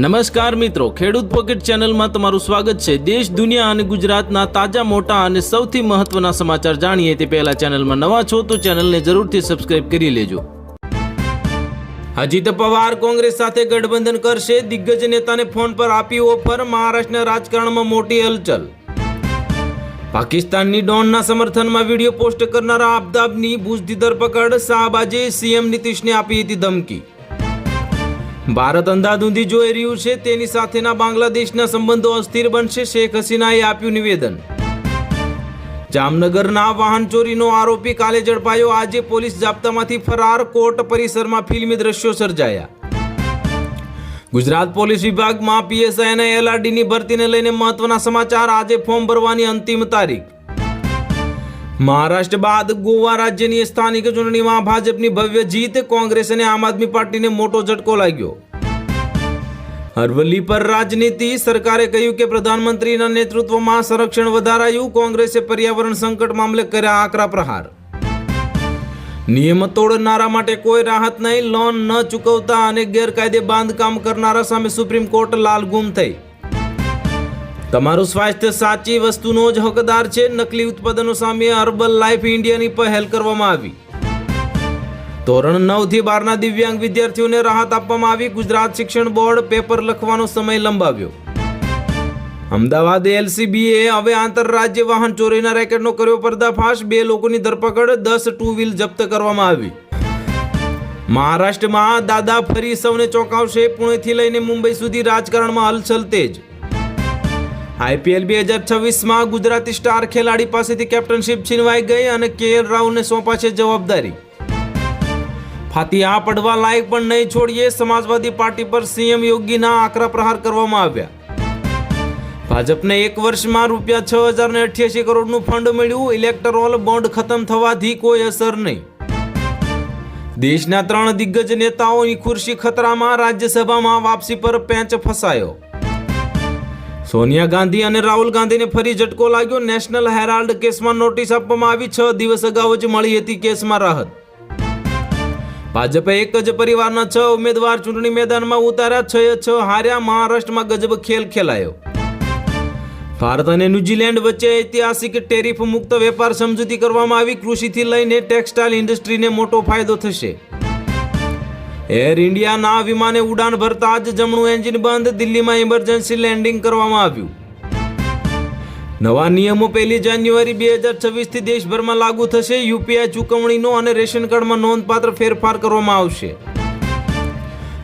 નમસ્કાર મિત્રો, ખેડૂત પોકેટ ચેનલમાં તમારું સ્વાગત છે। દેશ, દુનિયા અને ગુજરાતના તાજા, મોટા અને સૌથી મહત્વના સમાચાર જાણીએ તે પહેલા ચેનલમાં નવા છો તો ચેનલને જરૂરથી સબસ્ક્રાઇબ કરી લેજો। અજીત પવાર કોંગ્રેસ સાથે ગઠબંધન કરશે, દિગ્ગજ નેતાને ફોન પર આપી ઓફર। મહારાષ્ટ્રના રાજકારણમાં મોટી હલચલ। પાકિસ્તાનની ડોનના સમર્થનમાં વિડીયો પોસ્ટ કરનારા આફતાબની ભુજથી ધરપકડ। શાહબાજે સીએમ નીતિશને આપી હતી ધમકી। ભારત અંધાધૂંધી જોઈ રહ્યું છે, તેની સાથેના બાંગ્લાદેશના સંબંધો અસ્થિર બનશે, શેખ હસીનાએ આપ્યું નિવેદન। જામનગરના વાહન ચોરીનો આરોપી કાલે ઝડપાયો, આજે પોલીસ જાપ્તામાંથી ફરાર। કોર્ટ પરિસરમાં ફિલ્મી દ્રશ્યો સર્જાયા। ગુજરાત પોલીસ વિભાગમાં પીએસઆઈ અને એલઆરડીની ભરતીને લઈને મહત્વના સમાચાર। આજે ફોર્મ ભરવાની અંતિમ તારીખ। મહારાષ્ટ્ર બાદ ગોવા રાજ્યની સ્થાનિક ચૂંટણીમાં ભાજપની ભવ્ય જીત। કોંગ્રેસ અને આમ આદમી પાર્ટીને મોટો ઝટકો લાગ્યો। અરવલ્લી પર રાજનીતિ। સરકારે કહ્યું કે પ્રધાનમંત્રીના નેતૃત્વમાં સંરક્ષણ વધારાયું। કોંગ્રેસે પર્યાવરણ સંકટ મામલે કર્યા આકરા પ્રહાર। નિયમ તોડનારા માટે કોઈ રાહત નહીં। લોન ન ચૂકવતા અને ગેરકાયદે બાંધકામ કરનારા સામે સુપ્રીમ કોર્ટ લાલગુમ થઈ। તમારું સ્વાસ્થ્ય સાચી વસ્તુનો જ હકદાર છે, નકલી ઉત્પાદનો સામે હર્બલ લાઈફ ઇન્ડિયાની પહેલ કરવામાં આવી। ધોરણ 9 થી 12ના દિવ્યાંગ વિદ્યાર્થીઓને રાહત આપવામાં આવી। ગુજરાત શિક્ષણ બોર્ડ પેપર લખવાનો સમય લંબાવ્યો। અમદાવાદ એલસીબીએ હવે આંતરરાજ્ય વાહન ચોરીના રેકેટનો કર્યો પર્દાફાશ। 2 લોકોની ધરપકડ, 10 ટુ વ્હીલ જપ્ત કરવામાં આવી। મહારાષ્ટ્રમાં દાદા ફરી સૌને ચોંકાવશે। પુણેથી લઈને મુંબઈ સુધી રાજકારણમાં હલચલ તેજ। આઈપીએલ 2026માં ગુજરાતી સ્ટાર ખેલાડી પાસેથી કેપ્ટનશીપ છીનવાઈ ગઈ અને કેએલ રાહુલને સોંપાશે જવાબદારી। ફાતિહા પડવા લાયક પણ નહીં છોડીએ, સમાજવાદી પાર્ટી પર સીએમ યોગીના આકરા પ્રહાર કરવામાં આવ્યા। ભાજપને 1 વર્ષમાં ₹6088 કરોડનું ફંડ મળ્યું। ઇલેક્ટરોલ બોન્ડ ખતમ થવાથી કોઈ અસર નહીં। દેશના 3 દિગ્ગજ નેતાઓની ખુરશી ખતરામાં। રાજ્યસભામાં વાપસી પર પેંચ ફસાયો। સોનિયા ગાંધી અને રાહુલ ગાંધીને ફરી ઝટકો લાગ્યો। નેશનલ હેરાલ્ડ કેસમાં નોટિસ આપવામાં આવી। 6 દિવસ અગાઉ જ મળી હતી કેસમાં રાહત। ભાજપે એક જ પરિવારના 6 ઉમેદવાર ચૂંટણી મેદાનમાં ઉતાર્યા। 6-6 હાર્યા। મહારાષ્ટ્રમાં ગજબ ખેલ ખેલાયો। ભારત અને ન્યૂઝીલેન્ડ વચ્ચે ઐતિહાસિક ટેરિફ મુક્ત વેપાર સમજૂતી કરવામાં આવી। કૃષિથી લઈને ટેક્સટાઇલ ઇન્ડસ્ટ્રીને મોટો ફાયદો થશે। એર ઇન્ડિયાના વિમાને ઉડાન ભરતા જ જમણું એન્જિન બંધ। દિલ્હીમાં ઇમરજન્સી લેન્ડિંગ કરવામાં આવ્યું। નવા નિયમો 1 જાન્યુઆરી 2026થી દેશભરમાં લાગુ થશે। યુપીઆઈ ચૂકવણીનો અને રેશન કાર્ડમાં નોંધપાત્ર ફેરફાર કરવામાં આવશે।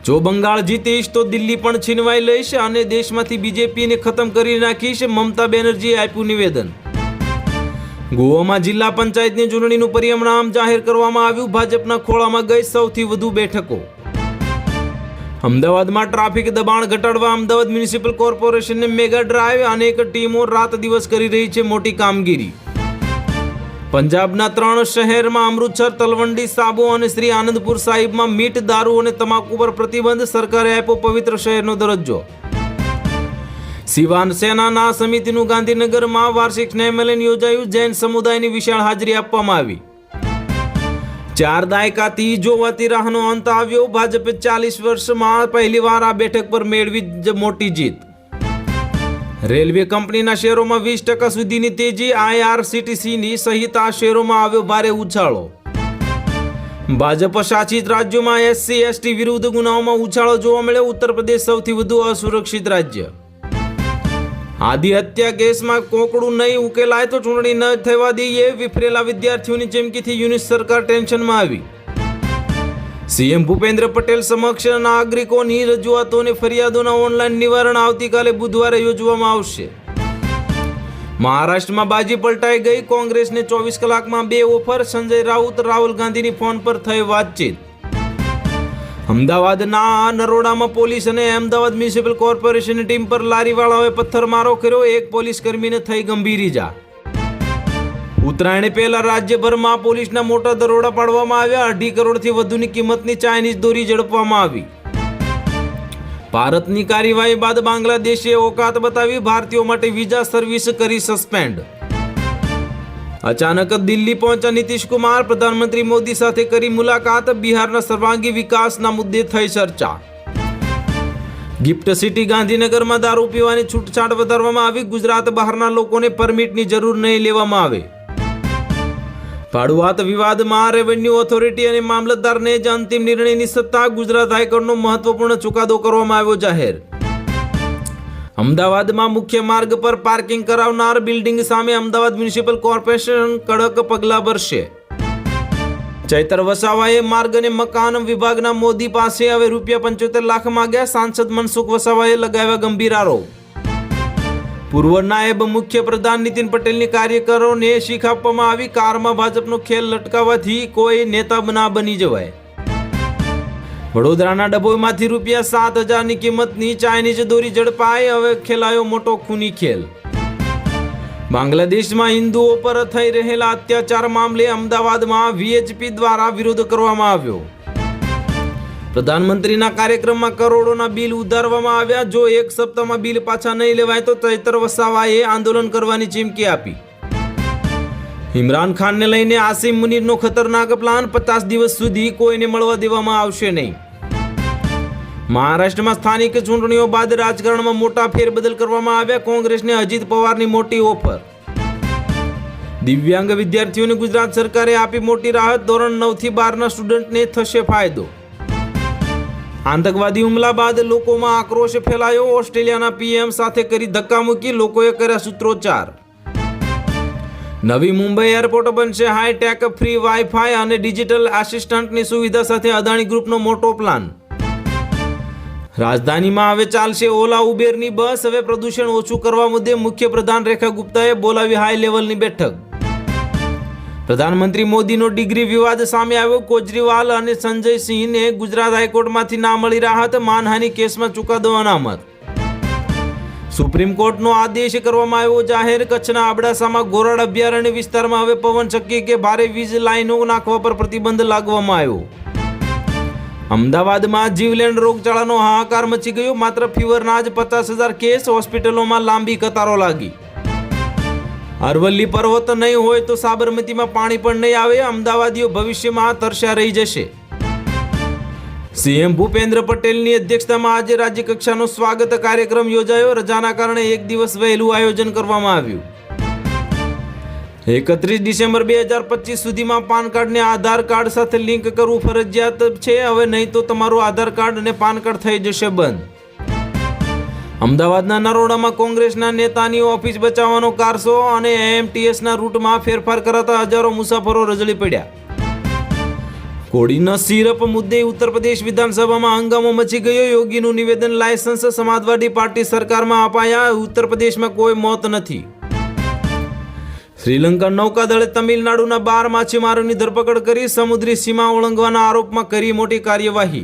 જો બંગાળ જીતીશ તો દિલ્હી પણ છીનવાઈ લઈશ અને દેશમાંથી બીજેપીને ખતમ કરી નાખીશ, મમતા બેનર્જીએ આપ્યું નિવેદન। ગોવામાં જિલ્લા પંચાયતની ચૂંટણીનું પરિણામ જાહેર કરવામાં આવ્યું। ભાજપના ખોળામાં ગઈ સૌથી વધુ બેઠકો। અમદાવાદમાં ટ્રાફિક દબાણ ઘટાડવા અમદાવાદ મ્યુનિસિપલ કોર્પોરેશનને મેગા ડ્રાઈવ। અનેક ટીમો રાત દિવસ કરી રહી છે મોટી કામગીરી। પંજાબના 3 શહેરમાં અમૃતસર, તલવંડી સાબો અને શ્રી આનંદપુર સાહિબમાં મીઠ, દારૂ અને તમાકુ પર પ્રતિબંધ। સરકારે આપ્યો પવિત્ર શહેરનો દરજ્જો। શિવસેનાના સમિતિનું ગાંધીનગરમાં વાર્ષિક સ્નેહમિલન યોજાયું। જૈન સમુદાયની વિશાળ હાજરી આપવામાં આવી। 4 દાયકાથી જોવાતી રાહનો અંત આવ્યો। ભાજપે 40 વર્ષમાં પહેલીવાર આ બેઠક પર મેળવી મોટી જીત। રેલવે કંપનીના શેરોમાં 20% સુધીની તેજી। આઈઆરસીટીસી સહિત આ શેરોમાં આવ્યો ભારે ઉછાળો। ભાજપ શાસિત રાજ્યોમાં SC/ST વિરુદ્ધ ગુનાઓમાં ઉછાળો જોવા મળ્યો। ઉત્તર પ્રદેશ સૌથી વધુ અસુરક્ષિત રાજ્ય। આદિ હત્યા કેસમાં કોકડું નહીં ઉકેલાય તો ચૂંટણી ન થવા દઈએ, વિફરેલા વિદ્યાર્થીઓની ચીમકીથી યુનિટ સરકાર ટેન્શનમાં આવી। સીએમ ભૂપેન્દ્ર પટેલ સમક્ષ નાગરિકોની રજૂઆતોને ફરિયાદોના ઓનલાઈન નિવારણ આવતીકાલે બુધવારે યોજવામાં આવશે। મહારાષ્ટ્રમાં બાજી પલટાઈ ગઈ। કોંગ્રેસને 24 કલાકમાં 2 ઓફર। સંજય રાઉત, રાહુલ ગાંધીની ફોન પર થઈ વાતચીત। અમદાવાદના નરોડામાં પોલીસ અને અમદાવાદ મ્યુનિસિપલ કોર્પોરેશનની ટીમ પર લારીવાળાઓએ પથ્થરમારો કર્યો। 1 પોલીસ કર્મીને થઈ ગંભીર ઈજા। ઉત્તરાયણ પહેલા રાજ્યભરમાં પોલીસના મોટા દરોડા પાડવામાં આવ્યા। 2.5 કરોડથી વધુની કિંમતની ચાઇનીઝ દોરી ઝડપવામાં આવી। ભારતની કાર્યવાહી બાદ બાંગ્લાદેશે ઓકાત બતાવી। ભારતીયો માટે વિઝા સર્વિસ કરી સસ્પેન્ડ। અચાનક દિલ્હી પહોંચ્યા નીતિશ કુમાર। પ્રધાનમંત્રી મોદી સાથે કરી મુલાકાત। બિહારના સર્વાંગી વિકાસના મુદ્દે થઈ ચર્ચા। ગિફ્ટ સિટી ગાંધીનગરમાં દારૂ પીવાની છૂટછાટ વધારવામાં આવી. ગુજરાત બહારના લોકોને પરમિટની જરૂર નહીં લેવામાં આવે. ભાડુઆત વિવાદમાં રેવન્યુ ઓથોરિટી અને મામલતદારને જ અંતિમ નિર્ણયની સત્તા. ગુજરાત હાઈકોર્ટનો મહત્વપૂર્ણ ચુકાદો કરવામાં આવ્યો જાહેર. અમદાવાદમાં મુખ્ય માર્ગ પર પાર્કિંગ કરાવનાર બિલ્ડિંગ સામે અમદાવાદ મ્યુનિસિપલ કોર્પોરેશન કડક પગલાં ભરશે. ચૈતર વસાવાએ માર્ગ અને મકાન વિભાગના મોદી પાસે હવે ₹75 લાખ માંગ્યા. સાંસદ મનસુખ વસાવાએ લગાવ્યા ગંભીર આરોપ. પૂર્વ નાયબ મુખ્ય પ્રધાન નીતિન પટેલની કાર્યકરોને શીખ આપવામાં આવી. કારમાં ભાજપનો ખેલ લટકાવવાથી કોઈ નેતા ના બની જવાય. વડોદરાના ડભોઈમાંથી ₹7,000ની કિંમતની ચાઇનીઝ દોરી ઝડપાઈ. હવે ખેલાયો મોટો ખૂની ખેલ. બાંગ્લાદેશમાં હિન્દુઓ પર થઈ રહેલા અત્યાચાર મામલે અમદાવાદમાં VHP દ્વારા વિરોધ કરવામાં આવ્યો. પ્રધાનમંત્રીના કાર્યક્રમમાં કરોડોના બિલ ઉધારવામાં આવ્યા. જો એક સપ્તાહમાં બિલ પાછા નહીં લેવાય તો ચૈતર વસાવાએ આંદોલન કરવાની ચીમકી આપી. ઇમરાન ખાનને લઈને આસિમ મુનીરનો ખતરનાક પ્લાન. 50 દિવસ સુધી કોઈને મળવા દેવામાં આવશે નહીં. મહારાષ્ટ્રમાં સ્થાનિક ચૂંટણીઓ બાદ રાજકારણમાં મોટા ફેરબદલ કરવામાં આવ્યા. કોંગ્રેસને અજીત પવારની મોટી ઓફર. દિવ્યાંગ વિદ્યાર્થીઓને ગુજરાત સરકારે આપી મોટી રાહત. ધોરણ 9 થી 12ના સ્ટુડન્ટને થશે ફાયદો. આતંકવાદી હુમલા બાદ લોકોમાં આક્રોશ ફેલાયો. ઓસ્ટ્રેલિયાના PM સાથે કરી ધક્કામુક્કી. લોકોએ કર્યા સૂત્રોચ્ચાર. નવી મુંબઈ એરપોર્ટ બનશે હાઈટેક, ફ્રી વાઈફાઈ અને ડિજિટલ આસિસ્ટન્ટની સુવિધા સાથે. અદાણી ગ્રુપનો મોટો પ્લાન. રાજધાનીમાં હવે ચાલશે ઓલા ઉબેરની બસ. હવે પ્રદૂષણ ઓછું કરવા મુદ્દે મુખ્યપ્રધાન રેખા ગુપ્તાએ બોલાવી હાઈ લેવલની બેઠક. પ્રધાનમંત્રી મોદીનો ડિગ્રી વિવાદ સામે આવ્યો. કેજરીવાલ અને સંજય સિંહને ગુજરાત હાઈકોર્ટમાંથી ના મળી રાહત. માનહાનિ કેસમાં ચુકાદો અનામત. સુપ્રીમ કોર્ટનો આદેશ કરવામાં આવ્યો જાહેર. કચ્છના અબડાસામાં ઘોરાડ અભયારણ્ય વિસ્તારમાં હવે પવનચક્કી કે ભારે વીજ લાઈનો નાખવા પર પ્રતિબંધ લાગવામાં આવ્યો. અમદાવાદમાં જીવલેણ રોગચાળાનો હાહાકાર મચી ગયો. માત્ર ફીવરના જ 50,000 કેસ. હોસ્પિટલોમાં લાંબી કતારો લાગી. અરવલ્લી પર્વત નહીં હોય તો સાબરમતીમાં પાણી પણ નહીં આવે. અમદાવાદીઓ ભવિષ્યમાં તરસ્યા રહી જશે. CM ભૂપેન્દ્ર પટેલની અધ્યક્ષતામાં આજે રાજ્યકક્ષાનો સ્વાગત કાર્યક્રમ યોજાયો. રજાના કારણે એક દિવસ વહેલું આયોજન કરવામાં આવ્યું. 31 ડિસેમ્બર 2025 સુધીમાં પાન કાર્ડને આધાર કાર્ડ સાથે લિંક કરવું ફરજિયાત છે. હવે નહીં તો તમારું આધાર કાર્ડ અને પાન કાર્ડ થઈ જશે બંધ. અમદાવાદના નરોડામાં કોંગ્રેસના નેતાની ઓફિસ બચાવવાનો કારસો અને AMTSના રૂટમાં ફેરફાર કરાતા હજારો મુસાફરો રજળી પડ્યા. કોડીના સિરપ મુદ્દે ઉત્તર પ્રદેશ વિધાનસભામાં હંગામો મચી ગયો. યોગીનું નિવેદન લાયસન્સ સમાજવાદી પાર્ટી સરકારમાં અપાયા. ઉત્તર પ્રદેશમાં કોઈ મોત નથી. શ્રીલંકા નૌકાદળે તમિલનાડુના 12 માછીમારોની ધરપકડ કરી. સમુદ્રી સીમા ઓળંગવાના આરોપમાં કરી મોટી કાર્યવાહી.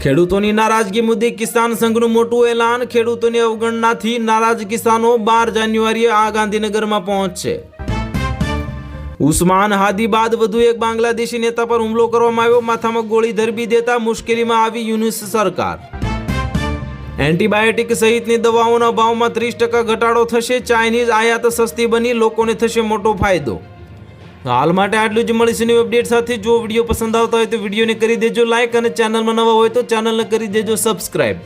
ખેડૂતોની નારાજગી મુદ્દે કિસાન સંઘનું મોટું એલાન. ખેડૂતોની અવગણનાથી નારાજ કિસાનો 12 જાન્યુઆરીએ આ ગાંધીનગરમાં પહોંચશે. ઉસ્માન હાદી બાદ વધુ એક બાંગ્લાદેશી નેતા પર હુમલો કરવામાં આવ્યો. માથામાં ગોળી ધરબી દેતા મુશ્કેલીમાં આવી યુનુસ સરકાર. એન્ટીબાયોટિક સહિતની દવાઓના ભાવમાં 30% ઘટાડો થશે. ચાઇનીઝ આયાત સસ્તી બની. લોકોને થશે મોટો ફાયદો. હાલ માટે આટલું જ. મળીશું નવી અપડેટ સાથે. જો વિડીયો પસંદ આવતા હોય તો વિડીયોને કરી દેજો લાઈક અને ચેનલમાં નવા હોય તો ચેનલને કરી દેજો સબસ્ક્રાઈબ.